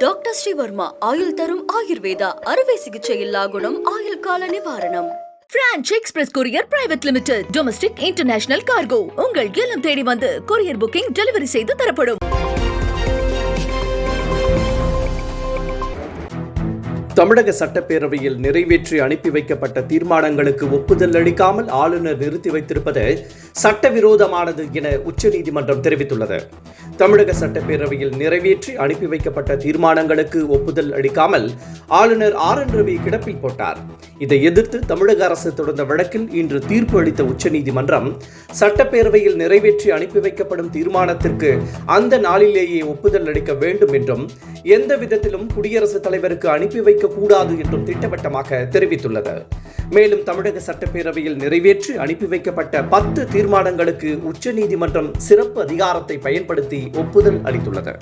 Doctor Sreevarma ஆயுள் தரும் ஆயுர்வேதா அறுவை சிகிச்சை இல்லா குணம் ஆயுள் கால நிவாரணம். Branch express courier private limited domestic international cargo உங்கள் இல்லம் தேடி வந்து கொரியர் புக்கிங் டெலிவரி செய்து தரப்படும். தமிழக சட்டப்பேரவையில் நிறைவேற்றி அனுப்பி வைக்கப்பட்ட தீர்மானங்களுக்கு ஒப்புதல் அளிக்காமல் ஆளுநர் நிறுத்தி வைத்திருப்பது சட்டவிரோதமானது என உச்சநீதிமன்றம் தெரிவித்துள்ளது. தமிழக சட்டப்பேரவையில் நிறைவேற்றி அனுப்பி வைக்கப்பட்ட தீர்மானங்களுக்கு ஒப்புதல் அளிக்காமல் ஆளுநர் RN ரவி கிடப்பில் போட்டார். இதை எதிர்த்து தமிழக அரசு தொடர்ந்த வழக்கில் இன்று தீர்ப்பு அளித்த உச்சநீதிமன்றம் சட்டப்பேரவையில் நிறைவேற்றி அனுப்பி வைக்கப்படும் தீர்மானத்திற்கு அந்த நாளிலேயே ஒப்புதல் அளிக்க வேண்டும் என்றும் எந்த விதத்திலும் குடியரசுத் தலைவருக்கு அனுப்பி வைக்க கூடாது என்றும் திட்டவட்டமாக தெரிவித்துள்ளது. மேலும் தமிழக சட்டப்பேரவையில் நிறைவேற்றி அனுப்பி வைக்கப்பட்ட 10 தீர்மானங்களுக்கு உச்சநீதிமன்றம் சிறப்பு அதிகாரத்தை பயன்படுத்தி ஒப்புதல் அளித்துள்ளது.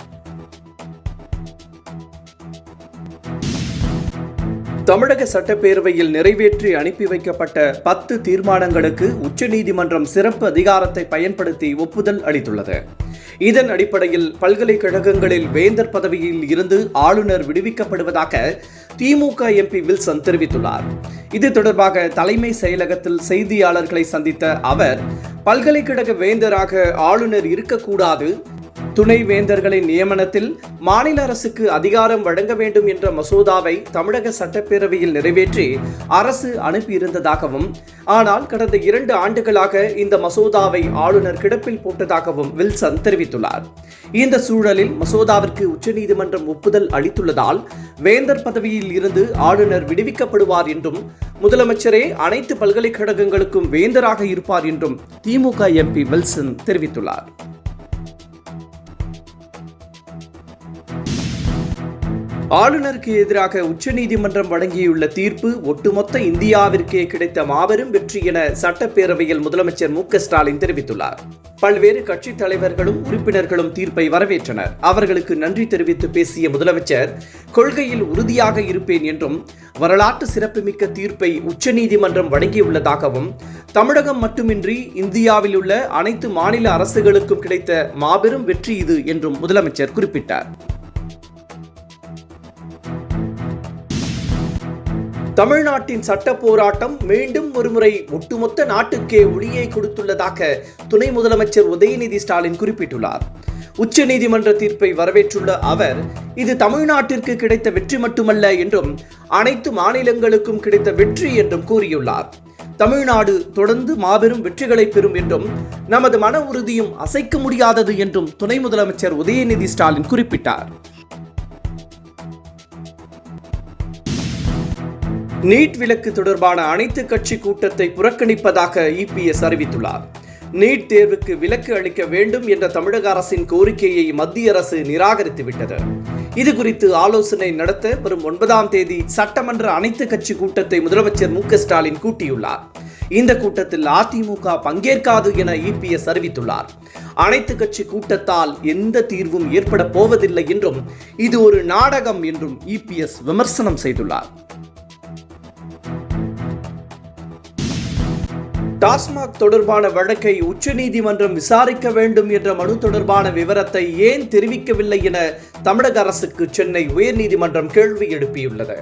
தமிழக சட்டப்பேரவையில் நிறைவேற்றி அனுப்பி வைக்கப்பட்ட 10 தீர்மானங்களுக்கு உச்சநீதிமன்றம் சிறப்பு அதிகாரத்தை பயன்படுத்தி ஒப்புதல் அளித்துள்ளது. இதன் அடிப்படையில் பல்கலைக்கழகங்களில் வேந்தர் பதவியில் இருந்து ஆளுநர் விடுவிக்கப்படுவதாக திமுக MP வில்சன் தெரிவித்துள்ளார். இது தொடர்பாக தலைமை செயலகத்தில் செய்தியாளர்களை சந்தித்த அவர், பல்கலைக்கழக வேந்தராக ஆளுநர் இருக்கக்கூடாது, துணை வேந்தர்களின் நியமனத்தில் மாநில அரசுக்கு அதிகாரம் வழங்க வேண்டும் என்ற மசோதாவை தமிழக சட்டப்பேரவையில் நிறைவேற்றி அரசு அனுப்பியிருந்ததாகவும், ஆனால் கடந்த 2 ஆண்டுகளாக இந்த மசோதாவை ஆளுநர் கிடப்பில் போட்டதாகவும் வில்சன் தெரிவித்துள்ளார். இந்த சூழலில் மசோதாவிற்கு உச்சநீதிமன்றம் ஒப்புதல் அளித்துள்ளதால் வேந்தர் பதவியில் இருந்து ஆளுநர் விடுவிக்கப்படுவார் என்றும், முதலமைச்சரே அனைத்து பல்கலைக்கழகங்களுக்கும் வேந்தராக இருப்பார் என்றும் திமுக MP வில்சன் தெரிவித்துள்ளார். ஆளுநருக்கு எதிராக உச்சநீதிமன்றம் வழங்கியுள்ள தீர்ப்பு ஒட்டுமொத்த இந்தியாவிற்கே கிடைத்த மாபெரும் வெற்றி என சட்டப்பேரவையில் முதலமைச்சர் மு க ஸ்டாலின் தெரிவித்துள்ளார். பல்வேறு கட்சித் தலைவர்களும் உறுப்பினர்களும் தீர்ப்பை வரவேற்றனர். அவர்களுக்கு நன்றி தெரிவித்து பேசிய முதலமைச்சர், கொள்கையில் உறுதியாக இருப்பேன் என்றும், வரலாற்று சிறப்புமிக்க தீர்ப்பை உச்சநீதிமன்றம் வழங்கியுள்ளதாகவும், தமிழகம் மட்டுமின்றி இந்தியாவில் உள்ள அனைத்து மாநில அரசுகளுக்கும் கிடைத்த மாபெரும் வெற்றி இது என்றும் முதலமைச்சர் குறிப்பிட்டார். தமிழ்நாட்டின் சட்ட போராட்டம் மீண்டும் ஒருமுறை ஒட்டுமொத்த நாட்டுக்கே ஒளியை கொடுத்துள்ளதாக துணை முதலமைச்சர் உதயநிதி ஸ்டாலின் குறிப்பிட்டுள்ளார். உச்சநீதிமன்ற தீர்ப்பை வரவேற்றுள்ள அவர், இது தமிழ்நாட்டிற்கு கிடைத்த வெற்றி மட்டுமல்ல என்றும், அனைத்து மாநிலங்களுக்கும் கிடைத்த வெற்றி என்றும் கூறியுள்ளார். தமிழ்நாடு தொடர்ந்து மாபெரும் வெற்றிகளை பெறும் என்றும், நமது மன உறுதியும் அசைக்க முடியாதது என்றும் துணை முதலமைச்சர் உதயநிதி ஸ்டாலின் குறிப்பிட்டார். நீட் விலக்கு தொடர்பான அனைத்து கட்சி கூட்டத்தை புறக்கணிப்பதாக EPS அறிவித்துள்ளார். நீட் தேர்வுக்கு விலக்கு அளிக்க வேண்டும் என்ற தமிழக அரசின் கோரிக்கையை மத்திய அரசு நிராகரித்துவிட்டது. இது குறித்து ஆலோசனை நடத்த வரும் 9ஆம் தேதி சட்டமன்ற அனைத்து கட்சி கூட்டத்தை முதலமைச்சர் மு க ஸ்டாலின் கூட்டியுள்ளார். இந்த கூட்டத்தில் அதிமுக பங்கேற்காது என EPS அறிவித்துள்ளார். அனைத்து கட்சி கூட்டத்தால் எந்த தீர்வும் ஏற்பட போவதில்லை என்றும், இது ஒரு நாடகம் என்றும் EPS விமர்சனம் செய்துள்ளார். டாஸ்மாக் தொடர்பான வழக்கை உச்சநீதிமன்றம் விசாரிக்க வேண்டும் என்ற மனு தொடர்பான விவரத்தை ஏன் தெரிவிக்கவில்லை என தமிழக அரசுக்கு சென்னை உயர்நீதிமன்றம் கேள்வி எழுப்பியுள்ளது.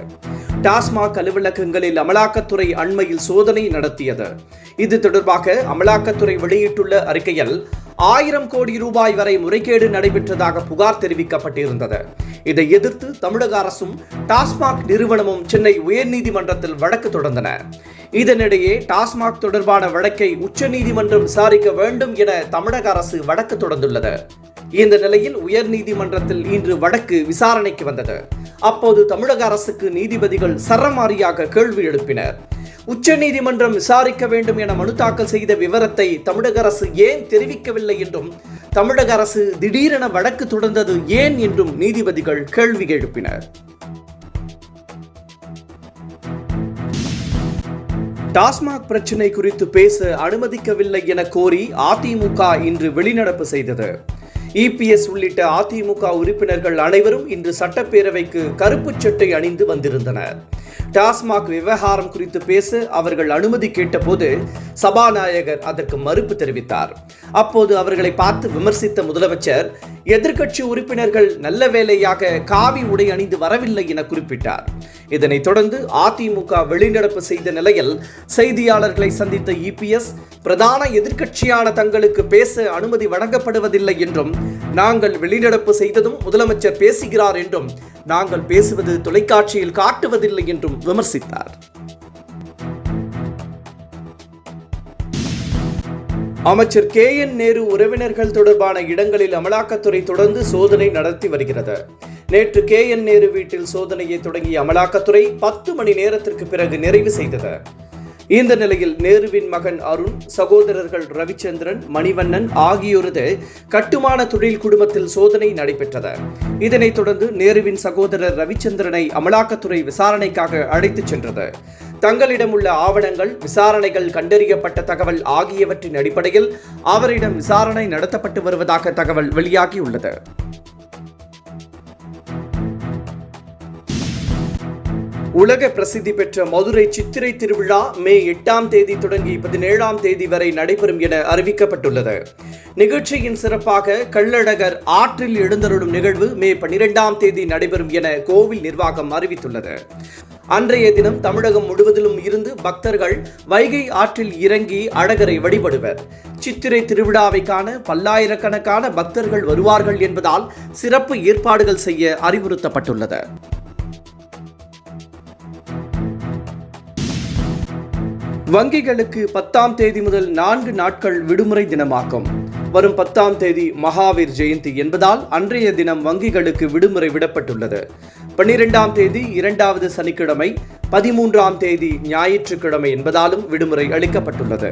டாஸ்மாக் அலுவலகங்களில் அமலாக்கத்துறை அண்மையில் சோதனை நடத்தியது. இது தொடர்பாக அமலாக்கத்துறை வெளியிட்டுள்ள அறிக்கையில் 1000 கோடி ரூபாய் வரை முறைகேடு நடைபெற்றதாக புகார் தெரிவிக்கப்பட்டிருந்தது. இதை எதிர்த்து தமிழக அரசும் டாஸ்மாக் நிறுவனமும் சென்னை உயர்நீதிமன்றத்தில் வழக்கு தொடர்ந்தன. இதனிடையே டாஸ்மாக் தொடர்பான வழக்கை உச்சநீதிமன்றம் விசாரிக்க வேண்டும் என தமிழக அரசு வழக்கு தொடர்ந்துள்ளது. இந்த நிலையில் உயர்நீதிமன்றத்தில் இன்று வழக்கு விசாரணைக்கு வந்தது. அப்போது தமிழக அரசுக்கு நீதிபதிகள் சரமாரியாக கேள்வி எழுப்பினர். உச்சநீதிமன்றம் விசாரிக்க வேண்டும் என மனு தாக்கல் செய்த விவரத்தை தமிழக அரசு ஏன் தெரிவிக்கவில்லை என்றும், தமிழக அரசு திடீரென வழக்கு தொடர்ந்தது ஏன் என்றும் நீதிபதிகள் கேள்வி எழுப்பினர். டாஸ்மாக் பிரச்சினை குறித்து பேச அனுமதிக்கவில்லை என கோரி அதிமுக இன்று வெளிநடப்பு செய்தது. EPS உள்ளிட்ட அதிமுக உறுப்பினர்கள் அனைவரும் இன்று சட்டப்பேரவைக்கு கருப்பு சட்டை அணிந்து வந்திருந்தனர். டாஸ்மாக் விவகாரம் குறித்து பேச அவர்கள் அனுமதி கேட்டபோது சபாநாயகர் அதற்கு மறுப்பு தெரிவித்தார். அப்போது அவர்களை பார்த்து விமர்சித்த முதலமைச்சர், எதிர்க்கட்சி உறுப்பினர்கள் நல்ல வேளையாக காவி உடை அணிந்து வரவில்லை என குறிப்பிட்டார். இதனைத் தொடர்ந்து அதிமுக வெளிநடப்பு செய்த நிலையில் செய்தியாளர்களை சந்தித்த இபிஎஸ், பிரதான எதிர்க்கட்சியான தங்களுக்கு பேச அனுமதி வழங்கப்படுவதில்லை என்றும், நாங்கள் வெளிநடப்பு செய்ததும் முதலமைச்சர் பேசுகிறார் என்றும், நாங்கள் பேசுவது தொலைக்காட்சியில் காட்டுவதில்லை என்றும் விமர்சித்தார். அமைச்சர் KN நேரு உறவினர்கள் தொடர்பான இடங்களில் அமலாக்கத்துறை தொடர்ந்து சோதனை நடத்தி வருகிறது. நேற்று KN நேரு வீட்டில் சோதனையை தொடங்கிய அமலாக்கத்துறை 10 மணி நேரத்திற்கு பிறகு நிறைவு செய்தது. இந்த நிலையில் நேருவின் மகன் அருண், சகோதரர்கள் ரவிச்சந்திரன், மணிவண்ணன் ஆகியோரது கட்டுமான தொழில் குடும்பத்தில் சோதனை நடைபெற்றது. இதனைத் தொடர்ந்து நேருவின் சகோதரர் ரவிச்சந்திரனை அமலாக்கத்துறை விசாரணைக்காக அழைத்துச் சென்றது. தங்களிடம் உள்ள ஆவணங்கள், விசாரணைகள், கண்டறியப்பட்ட தகவல் ஆகியவற்றின் அடிப்படையில் அவரிடம் விசாரணை நடத்தப்பட்டு வருவதாக தகவல் வெளியாகியுள்ளது. உலக பிரசித்தி பெற்ற மதுரை சித்திரை திருவிழா மே 8ஆம் தேதி தொடங்கி 17ஆம் தேதி வரை நடைபெறும் என அறிவிக்கப்பட்டுள்ளது. நிகழ்ச்சியின் சிறப்பாக கள்ளழகர் ஆற்றில் எழுந்தருளும் நிகழ்வு மே 12ஆம் தேதி நடைபெறும் என கோவில் நிர்வாகம் அறிவித்துள்ளது. அன்றைய தினம் தமிழகம் முழுவதிலும் இருந்து பக்தர்கள் வைகை ஆற்றில் இறங்கி அழகரை வழிபடுவர். சித்திரை திருவிழாவை காண பல்லாயிரக்கணக்கான பக்தர்கள் வருவார்கள் என்பதால் சிறப்பு ஏற்பாடுகள் செய்ய அறிவுறுத்தப்பட்டுள்ளது. வங்கிகளுக்கு 10ஆம் தேதி முதல் 4 நாட்கள் விடுமுறை தினமாகும். வரும் 10ஆம் தேதி மகாவீர் ஜெயந்தி என்பதால் அன்றைய தினம் வங்கிகளுக்கு விடுமுறை விடப்பட்டுள்ளது. 12ஆம் தேதி 2வது சனிக்கிழமை, 13ஆம் தேதி ஞாயிற்றுக்கிழமை என்பதாலும் விடுமுறை அளிக்கப்பட்டுள்ளது.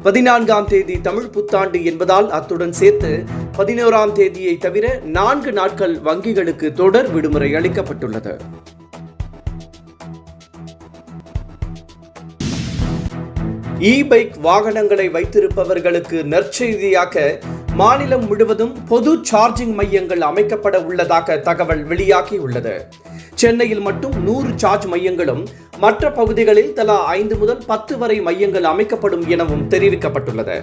14ஆம் தேதி தமிழ் புத்தாண்டு என்பதால் அத்துடன் சேர்த்து 11ஆம் தேதியை தவிர 4 நாட்கள் வங்கிகளுக்கு தொடர் விடுமுறை அளிக்கப்பட்டுள்ளது. இ-பைக் வாகனங்களை வைத்திருப்பவர்களுக்கு நற்செய்தியாக மாநிலம் முழுவதும் பொது சார்ஜிங் மையங்கள் அமைக்கப்பட உள்ளதாக தகவல் வெளியாகியுள்ளது. சென்னையில் மட்டும் 100 சார்ஜ் மையங்களும், மற்ற பகுதிகளில் தலா 5 முதல் 10 வரை மையங்கள் அமைக்கப்படும் எனவும் தெரிவிக்கப்பட்டுள்ளது.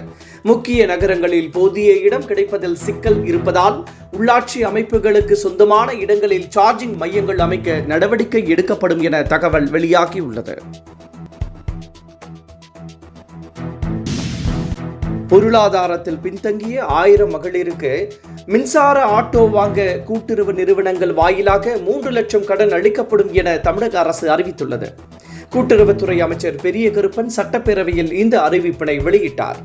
முக்கிய நகரங்களில் போதிய இடம் கிடைப்பதில் சிக்கல் இருப்பதால் உள்ளாட்சி அமைப்புகளுக்கு சொந்தமான இடங்களில் சார்ஜிங் மையங்கள் அமைக்க நடவடிக்கை எடுக்கப்படும் என தகவல் வெளியாகியுள்ளது. பொருளாதாரத்தில் பின்தங்கிய 1000 மகளிருக்கு மின்சார ஆட்டோ வாங்க கூட்டுறவு நிறுவனங்கள் வாயிலாக 3 லட்சம் கடன் அளிக்கப்படும் என தமிழக அரசு அறிவித்துள்ளது. கூட்டுறவுத்துறை அமைச்சர் பெரிய கருப்பன் சட்டப்பேரவையில் இந்த அறிவிப்பினை வெளியிட்டார்.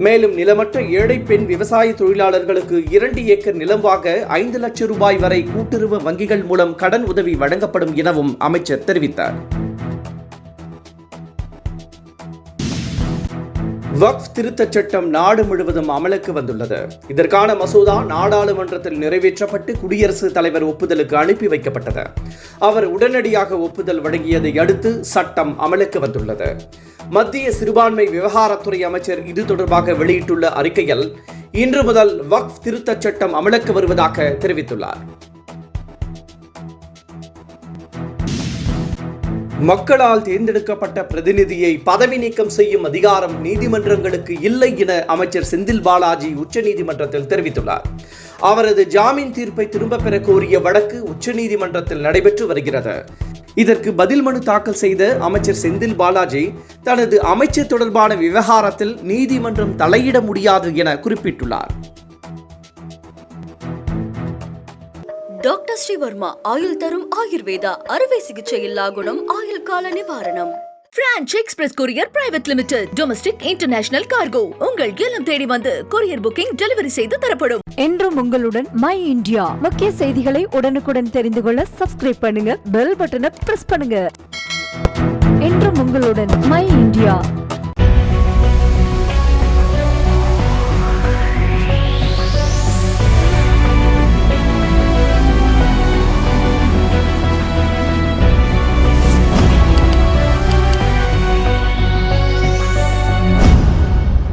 மேலும் நிலமற்ற ஏழை பெண் விவசாய தொழிலாளர்களுக்கு 2 ஏக்கர் நிலம் வாங்க 5 லட்சம் ரூபாய் வரை கூட்டுறவு வங்கிகள் மூலம் கடன் உதவி வழங்கப்படும் எனவும் அமைச்சர் தெரிவித்தார். வக்ஃப் திருத்தச் சட்டம் நாடு முழுவதும் அமலுக்கு வந்துள்ளது. இதற்கான மசோதா நாடாளுமன்றத்தில் நிறைவேற்றப்பட்டு குடியரசுத் தலைவர் ஒப்புதலுக்கு அனுப்பி வைக்கப்பட்டது. அவர் உடனடியாக ஒப்புதல் வழங்கியதை அடுத்து சட்டம் அமலுக்கு வந்துள்ளது. மத்திய சிறுபான்மை விவகாரத்துறை அமைச்சர் இது தொடர்பாக வெளியிட்டுள்ள அறிக்கையில், இன்று முதல் வக்ஃப் திருத்தச் சட்டம் அமலுக்கு வருவதாக தெரிவித்துள்ளார். மக்களால் தேர்ந்தெடுக்கப்பட்ட பிரதிநிதியை பதவி நீக்கம் செய்யும் அதிகாரம் நீதிமன்றங்களுக்கு இல்லை என அமைச்சர் செந்தில் பாலாஜி உச்சநீதிமன்றத்தில் தெரிவித்துள்ளார். அவரது ஜாமீன் தீர்ப்பை திரும்ப பெற கோரிய வழக்கு உச்சநீதிமன்றத்தில் நடைபெற்று வருகிறது. இதற்கு பதில் மனு தாக்கல் செய்த அமைச்சர் செந்தில் பாலாஜி, தனது அமைச்சர் தொடர்பான விவகாரத்தில் நீதிமன்றம் தலையிட முடியாது என குறிப்பிட்டுள்ளார். டாக்டர் ஸ்ரீவர்மா ஆயுள் தரும் ஆயுர்வேதா அறுவை சிகிச்சை இல்லா குணம் ஆயுள் கால நிவாரணம். Branch express courier private limited domestic international cargo உங்கள் இல்லம் தேடி வந்து கொரியர் புக்கிங் டெலிவரி செய்து தரப்படும். என்றும் உங்களுடன் மை இந்தியா. முக்கிய செய்திகளை உடனுக்குடன் தெரிந்து கொள்ள சப்ஸ்கிரைப் பண்ணுங்க, பெல் பட்டனை பிரஸ் பண்ணுங்க. என்றும் உங்களுடன் மை இந்தியா.